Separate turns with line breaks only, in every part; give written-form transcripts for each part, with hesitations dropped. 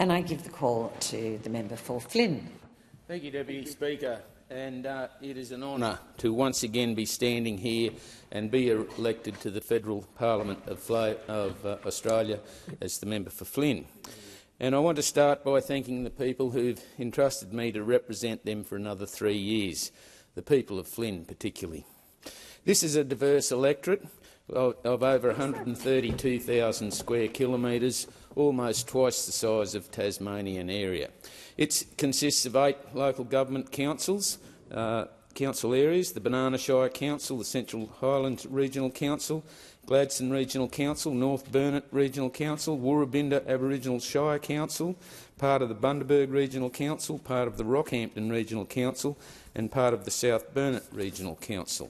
And I give the call to the member for Flynn.
Thank you, Deputy Speaker. And it is an honour to once again be standing here and be elected to the Federal Parliament of Australia as the member for Flynn. And I want to start by thanking the people who've entrusted me to represent them for another 3 years, the people of Flynn particularly. This is a diverse electorate of over 132,000 square kilometres, almost twice the size of Tasmanian area. It consists of 8 local government councils, council areas: the Banana Shire Council, the Central Highlands Regional Council, Gladstone Regional Council, North Burnett Regional Council, Woorabinda Aboriginal Shire Council, part of the Bundaberg Regional Council, part of the Rockhampton Regional Council and part of the South Burnett Regional Council.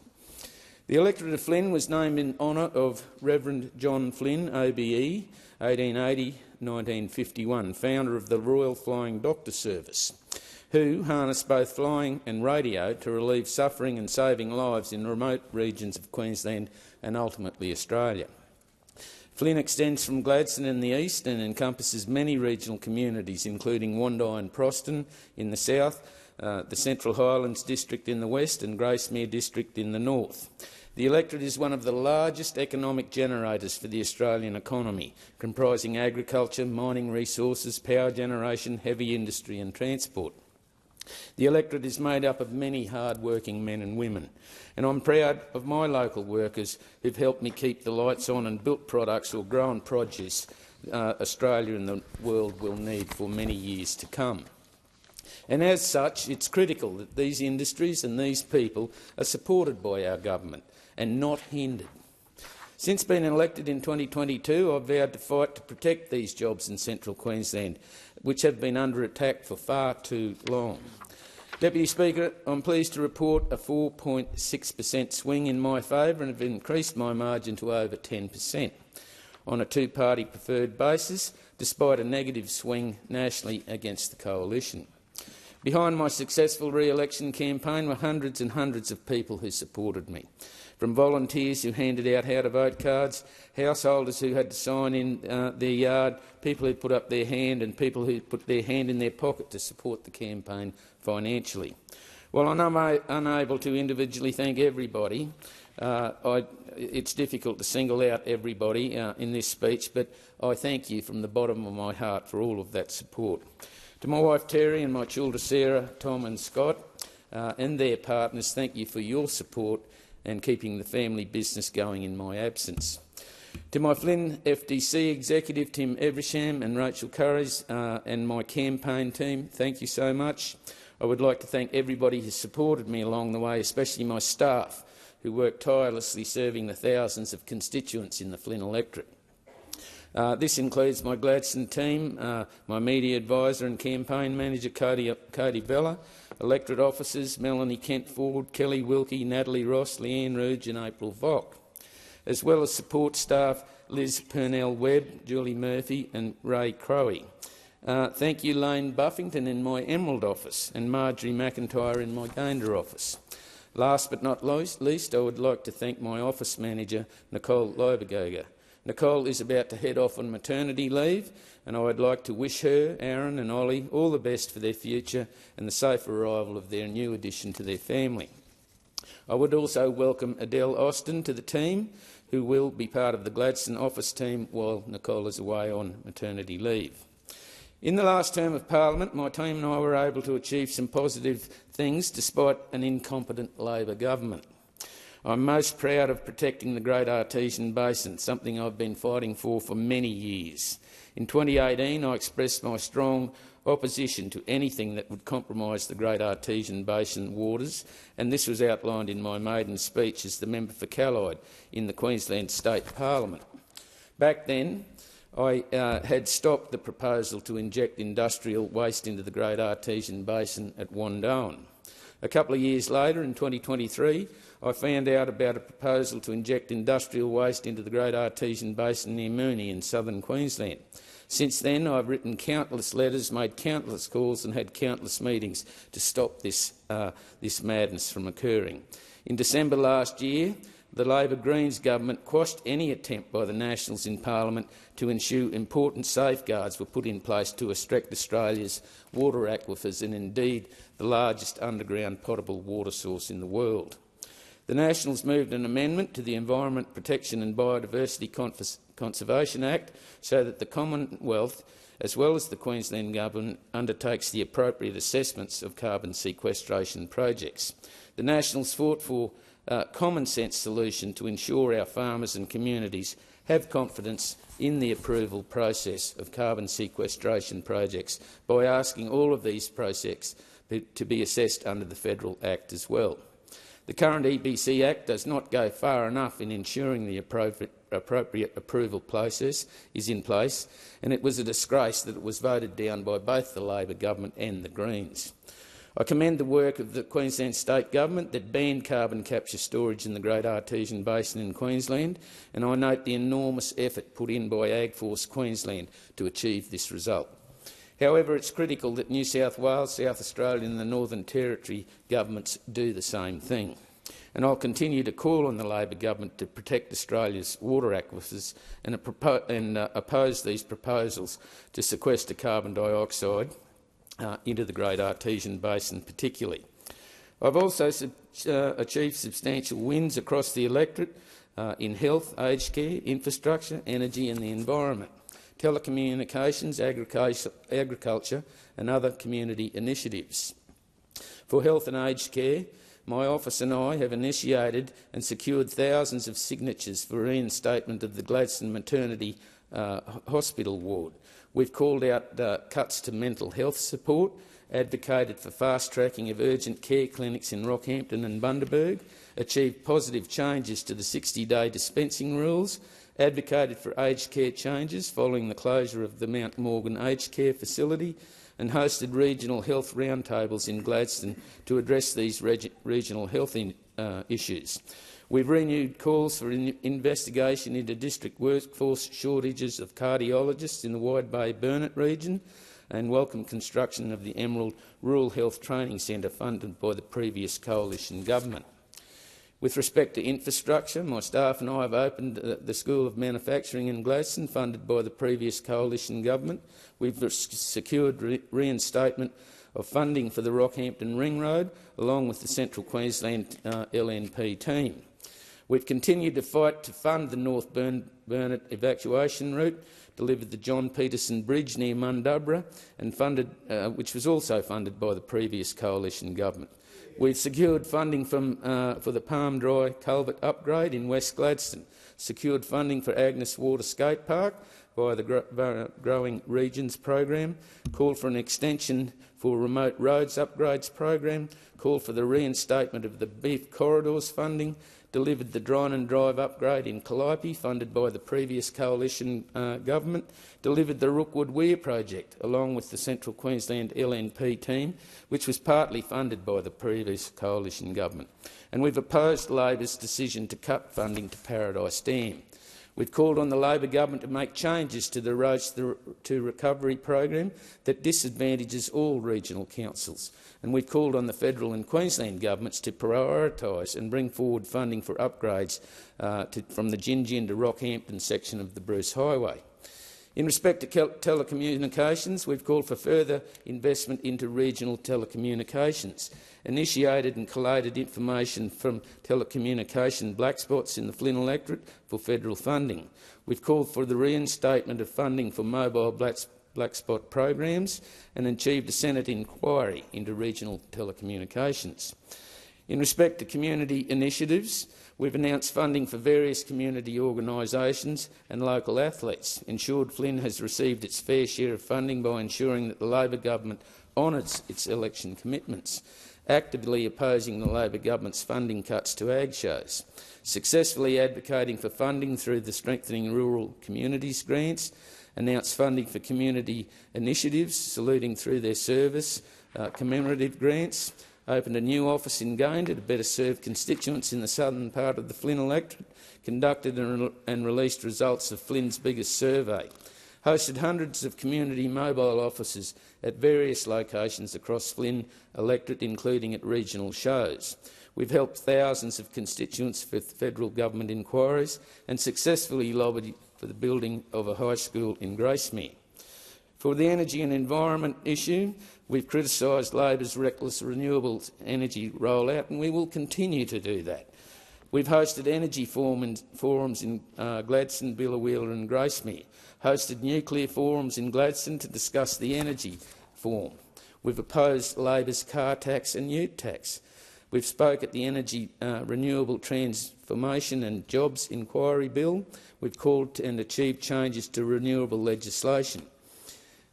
The electorate of Flynn was named in honour of Reverend John Flynn, OBE, 1880–1951, founder of the Royal Flying Doctor Service, who harnessed both flying and radio to relieve suffering and saving lives in remote regions of Queensland and ultimately Australia. Flynn extends from Gladstone in the east and encompasses many regional communities, including Wondai and Proston in the south, the Central Highlands District in the west and Gracemere District in the north. The electorate is one of the largest economic generators for the Australian economy, comprising agriculture, mining resources, power generation, heavy industry and transport. The electorate is made up of many hard-working men and women, and I'm proud of my local workers who've helped me keep the lights on and built products or grown produce Australia and the world will need for many years to come. And as such, it's critical that these industries and these people are supported by our government and not hindered. Since being elected in 2022, I've vowed to fight to protect these jobs in Central Queensland, which have been under attack for far too long. Deputy Speaker, I'm pleased to report a 4.6% swing in my favour and have increased my margin to over 10% on a two-party preferred basis, despite a negative swing nationally against the coalition. Behind my successful re-election campaign were hundreds and hundreds of people who supported me, from volunteers who handed out how-to-vote cards, householders who had to sign in their yard, people who put up their hand and people who put their hand in their pocket to support the campaign financially. While I'm unable to individually thank everybody, it's difficult to single out everybody in this speech, but I thank you from the bottom of my heart for all of that support. To my wife Terry and my children Sarah, Tom and Scott and their partners, thank you for your support and keeping the family business going in my absence. To my Flynn FDC executive Tim Eversham and Rachel Curries and my campaign team, thank you so much. I would like to thank everybody who supported me along the way, especially my staff who worked tirelessly serving the thousands of constituents in the Flynn electorate. This includes my Gladstone team, my media advisor and campaign manager Cody Bella, electorate officers Melanie Kent-Ford, Kelly Wilkie, Natalie Ross, Leanne Rouge and April Vock, as well as support staff Liz Purnell-Webb, Julie Murphy and Ray Crowe. Thank you Lane Buffington in my Emerald office and Marjorie McIntyre in my Gayndah office. Last but not least, I would like to thank my office manager Nicole Lobergoga. Nicole is about to head off on maternity leave, and I would like to wish her, Aaron and Ollie all the best for their future and the safe arrival of their new addition to their family. I would also welcome Adele Austin to the team, who will be part of the Gladstone office team while Nicole is away on maternity leave. In the last term of Parliament, my team and I were able to achieve some positive things despite an incompetent Labor government. I'm most proud of protecting the Great Artesian Basin, something I've been fighting for many years. In 2018, I expressed my strong opposition to anything that would compromise the Great Artesian Basin waters, and this was outlined in my maiden speech as the member for Callide in the Queensland State Parliament. Back then, I had stopped the proposal to inject industrial waste into the Great Artesian Basin at Wandoan. A couple of years later, in 2023, I found out about a proposal to inject industrial waste into the Great Artesian Basin near Moonee in southern Queensland. Since then, I've written countless letters, made countless calls and had countless meetings to stop this madness from occurring. In December last year, the Labor-Greens government quashed any attempt by the Nationals in Parliament to ensure important safeguards were put in place to restrict Australia's water aquifers and indeed the largest underground potable water source in the world. The Nationals moved an amendment to the Environment Protection and Biodiversity Conservation Act so that the Commonwealth, as well as the Queensland Government, undertakes the appropriate assessments of carbon sequestration projects. The Nationals fought for a common-sense solution to ensure our farmers and communities have confidence in the approval process of carbon sequestration projects by asking all of these projects to be assessed under the Federal Act as well. The current EPC Act does not go far enough in ensuring the appropriate approval process is in place, and it was a disgrace that it was voted down by both the Labor government and the Greens. I commend the work of the Queensland State Government that banned carbon capture storage in the Great Artesian Basin in Queensland, and I note the enormous effort put in by AgForce Queensland to achieve this result. However, it's critical that New South Wales, South Australia and the Northern Territory governments do the same thing. And I'll continue to call on the Labor government to protect Australia's water aquifers and oppose these proposals to sequester carbon dioxide into the Great Artesian Basin particularly. I've also achieved substantial wins across the electorate in health, aged care, infrastructure, energy and the environment, telecommunications, agriculture and other community initiatives. For health and aged care, my office and I have initiated and secured thousands of signatures for reinstatement of the Gladstone Maternity Hospital ward. We've called out cuts to mental health support, advocated for fast-tracking of urgent care clinics in Rockhampton and Bundaberg, achieved positive changes to the 60-day dispensing rules, advocated for aged care changes following the closure of the Mount Morgan Aged Care Facility, and hosted regional health roundtables in Gladstone to address these regional health issues. We've renewed calls for investigation into district workforce shortages of cardiologists in the Wide Bay Burnett region and welcome construction of the Emerald Rural Health Training Centre funded by the previous coalition government. With respect to infrastructure, my staff and I have opened the School of Manufacturing in Gladstone, funded by the previous coalition government. We've secured reinstatement of funding for the Rockhampton Ring Road, along with the Central Queensland LNP team. We've continued to fight to fund the North Burnett evacuation route, delivered the John Peterson Bridge near Mundubbera, and which was also funded by the previous coalition government. We've secured funding for the Palm Dry Culvert upgrade in West Gladstone, secured funding for Agnes Water Skate Park via the Growing Regions program, called for an extension for Remote Roads Upgrades program, called for the reinstatement of the Beef Corridors funding, delivered the Drynan Drive upgrade in Calliope, funded by the previous coalition government, delivered the Rookwood Weir project, along with the Central Queensland LNP team, which was partly funded by the previous coalition government. And we've opposed Labor's decision to cut funding to Paradise Dam. We've called on the Labor government to make changes to the Roads to Recovery program that disadvantages all regional councils. And we've called on the federal and Queensland governments to prioritise and bring forward funding for upgrades from the Gin to Rockhampton section of the Bruce Highway. In respect to telecommunications, we've called for further investment into regional telecommunications, initiated and collated information from telecommunication black spots in the Flynn electorate for federal funding. We've called for the reinstatement of funding for mobile black spot programs and achieved a Senate inquiry into regional telecommunications. In respect to community initiatives, we've announced funding for various community organisations and local athletes, ensured Flynn has received its fair share of funding by ensuring that the Labor government honours its election commitments, actively opposing the Labor government's funding cuts to ag shows, successfully advocating for funding through the Strengthening Rural Communities grants, announced funding for community initiatives, saluting through their service, commemorative grants, opened a new office in Gayndah to better serve constituents in the southern part of the Flynn electorate, conducted and released results of Flynn's biggest survey, hosted hundreds of community mobile offices at various locations across Flynn electorate, including at regional shows. We've helped thousands of constituents with federal government inquiries and successfully lobbied for the building of a high school in Gracemere. For the energy and environment issue, we've criticised Labor's reckless renewable energy rollout, and we will continue to do that. We've hosted energy forums in Gladstone, Biloela and Gracemere, hosted nuclear forums in Gladstone to discuss the energy form. We've opposed Labor's car tax and ute tax. We've spoke at the Energy Renewable Transformation and Jobs Inquiry Bill. We've called and achieved changes to renewable legislation.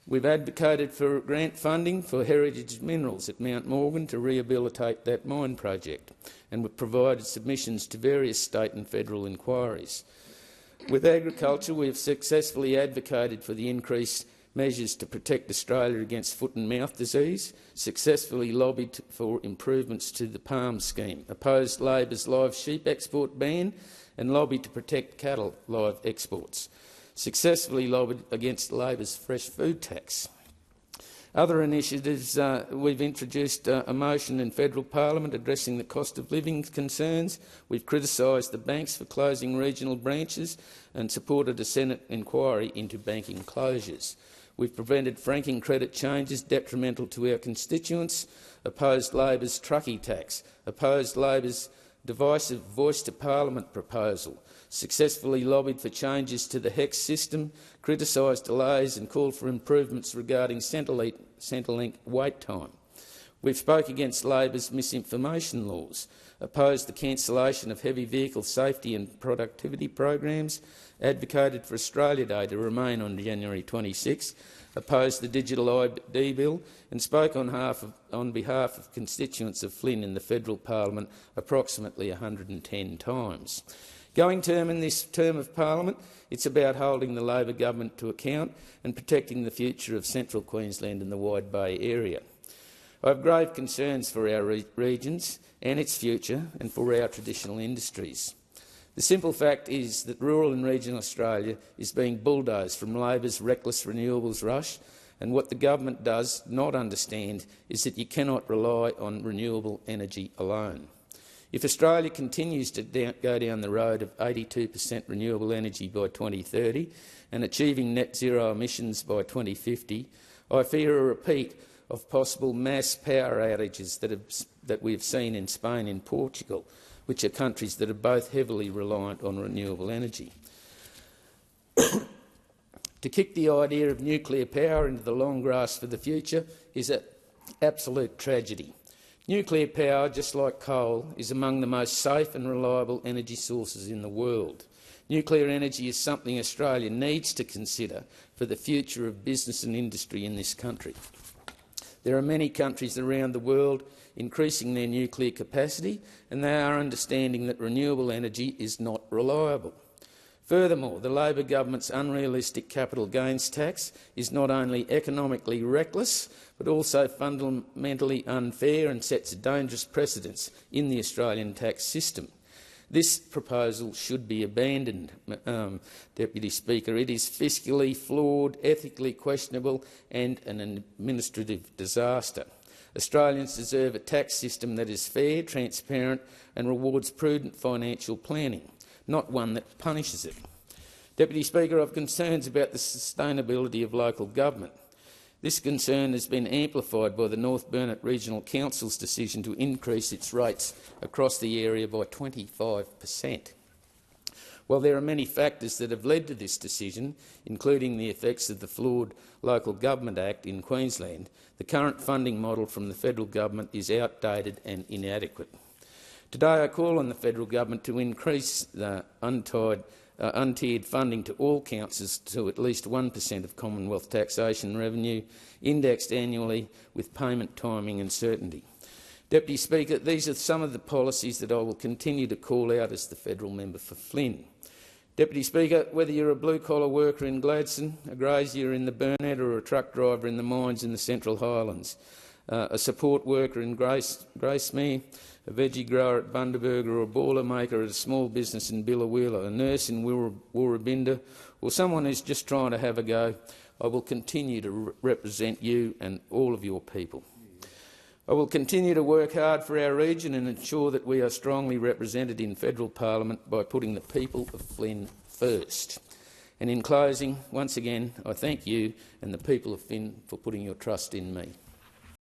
We've advocated for grant funding for heritage minerals at Mount Morgan to rehabilitate that mine project, and we've provided submissions to various state and federal inquiries. With agriculture, we have successfully advocated for the increased measures to protect Australia against foot and mouth disease, successfully lobbied for improvements to the palm scheme, opposed Labor's live sheep export ban and lobbied to protect cattle live exports, successfully lobbied against Labor's fresh food tax. Other initiatives, we've introduced a motion in federal parliament addressing the cost of living concerns. We've criticised the banks for closing regional branches and supported a Senate inquiry into banking closures. We've prevented franking credit changes detrimental to our constituents, opposed Labor's truckie tax, opposed Labor's divisive voice to parliament proposal, successfully lobbied for changes to the HEX system, criticised delays and called for improvements regarding Centrelink wait time. We've spoke against Labor's misinformation laws, opposed the cancellation of heavy vehicle safety and productivity programs, advocated for Australia Day to remain on January 26, opposed the Digital ID Bill and spoke on behalf of constituents of Flynn in the federal parliament approximately 110 times. Going term in this term of parliament, it's about holding the Labor government to account and protecting the future of central Queensland and the Wide Bay area. I have grave concerns for our regions and its future and for our traditional industries. The simple fact is that rural and regional Australia is being bulldozed from Labor's reckless renewables rush, and what the government does not understand is that you cannot rely on renewable energy alone. If Australia continues to go down the road of 82% renewable energy by 2030 and achieving net zero emissions by 2050, I fear a repeat of possible mass power outages that we have seen in Spain and Portugal, which are countries that are both heavily reliant on renewable energy. To kick the idea of nuclear power into the long grass for the future is an absolute tragedy. Nuclear power, just like coal, is among the most safe and reliable energy sources in the world. Nuclear energy is something Australia needs to consider for the future of business and industry in this country. There are many countries around the world increasing their nuclear capacity, and they are understanding that renewable energy is not reliable. Furthermore, the Labor government's unrealistic capital gains tax is not only economically reckless, but also fundamentally unfair and sets a dangerous precedence in the Australian tax system. This proposal should be abandoned, Deputy Speaker. It is fiscally flawed, ethically questionable and an administrative disaster. Australians deserve a tax system that is fair, transparent and rewards prudent financial planning, not one that punishes it. Deputy Speaker, I have concerns about the sustainability of local government. This concern has been amplified by the North Burnett Regional Council's decision to increase its rates across the area by 25%. While there are many factors that have led to this decision, including the effects of the flawed Local Government Act in Queensland, the current funding model from the federal government is outdated and inadequate. Today I call on the federal government to increase the untiered funding to all councils to at least 1% of Commonwealth taxation revenue, indexed annually with payment timing and certainty. Deputy Speaker, these are some of the policies that I will continue to call out as the federal member for Flynn. Deputy Speaker, whether you're a blue-collar worker in Gladstone, a grazier in the Burnett or a truck driver in the mines in the Central Highlands, a support worker in Gracemere, a veggie grower at Bundaberg or a boiler maker at a small business in Biloela, a nurse in Woorabinda, or someone who's just trying to have a go, I will continue to represent you and all of your people. I will continue to work hard for our region and ensure that we are strongly represented in federal parliament by putting the people of Flynn first. And in closing, once again, I thank you and the people of Flynn for putting your trust in me.